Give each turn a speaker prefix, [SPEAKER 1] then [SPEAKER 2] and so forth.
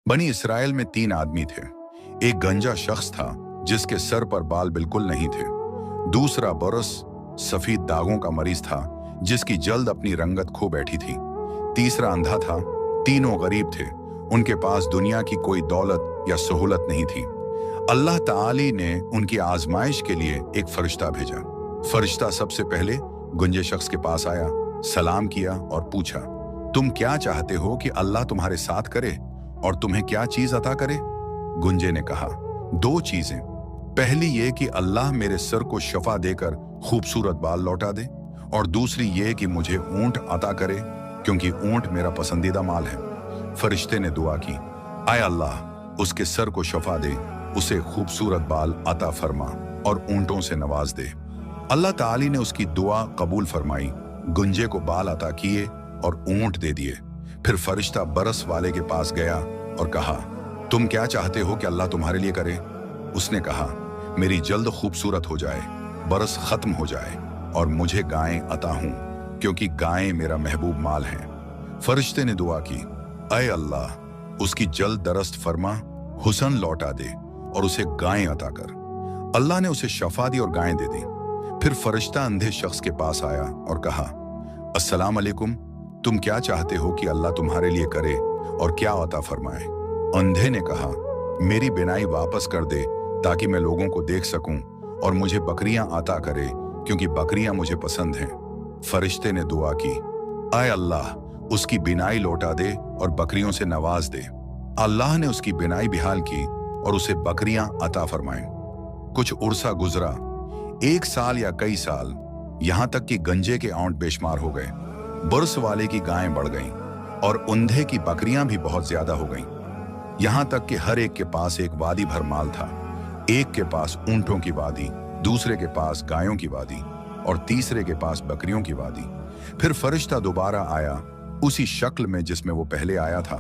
[SPEAKER 1] बनी इसराइल में 3 आदमी थे। एक गंजा शख्स था जिसके सर पर बाल बिल्कुल नहीं थे। दूसरा बरस सफेद दागों का मरीज था जिसकी जल्द अपनी रंगत खो बैठी थी। तीसरा अंधा था। तीनों गरीब थे। उनके पास दुनिया की कोई दौलत या सहूलत नहीं थी। अल्लाह ताली ने उनकी आजमाइश के लिए एक फरिश्ता भेजा। फरिश्ता सबसे पहले गुंजे शख्स के पास आया, सलाम किया और पूछा, तुम क्या चाहते हो कि अल्लाह तुम्हारे साथ करे और तुम्हें क्या चीज अता करे? गुंजे ने कहा, 2 चीजें। पहली ये कि अल्लाह मेरे सर को शफा देकर खूबसूरत बाल लौटा दे, और दूसरी ये कि मुझे ऊंट अता करे क्योंकि ऊंट मेरा पसंदीदा माल है। फरिश्ते ने दुआ की, आए अल्लाह उसके सर को शफा दे, उसे खूबसूरत बाल अता फरमा और ऊंटों से नवाज दे। अल्लाह ताली ने उसकी दुआ कबूल फरमाई। गुंजे को बाल अता किए और ऊंट दे दिए। फिर फरिश्ता बरस वाले के पास गया और कहा, तुम क्या चाहते हो कि अल्लाह तुम्हारे लिए करे? उसने कहा, मेरी जल्द खूबसूरत हो जाए, बरस खत्म हो जाए और मुझे गायें अता हूं क्योंकि गायें मेरा महबूब माल हैं। फरिश्ते ने दुआ की, ऐ अल्लाह उसकी जल्द दरस्त फरमा, हुसन लौटा दे और उसे गायें अता कर। अल्लाह ने उसे शफा दी और गायें दे दी। फिर फरिश्ता अंधे शख्स के पास आया और कहा, अस्सलाम अलैकुम, तुम क्या चाहते हो कि अल्लाह तुम्हारे लिए करे और क्या अता फरमाए? अंधे ने कहा, मेरी बिनाई वापस कर दे ताकि मैं लोगों को देख सकूं, और मुझे बकरियां अता करे क्योंकि बकरियां मुझे पसंद हैं। फरिश्ते ने दुआ की, आए अल्लाह उसकी बिनाई लौटा दे और बकरियों से नवाज दे। अल्लाह ने उसकी बिनाई बिहाल की और उसे बकरियां अता फरमाएं। कुछ उर्सा गुजरा, 1 साल या कई साल, यहां तक कि गंजे के औंठ बेशुमार हो गए। बुर्स वाले की गायें बढ़ गईं और अंधे की बकरियां भी बहुत ज्यादा हो गईं। यहां तक कि हर एक के पास एक वादी भर माल था। एक के पास ऊंटों की वादी, दूसरे के पास गायों की वादी और तीसरे के पास बकरियों की वादी। फिर फरिश्ता दोबारा आया उसी शक्ल में जिसमें वो पहले आया था।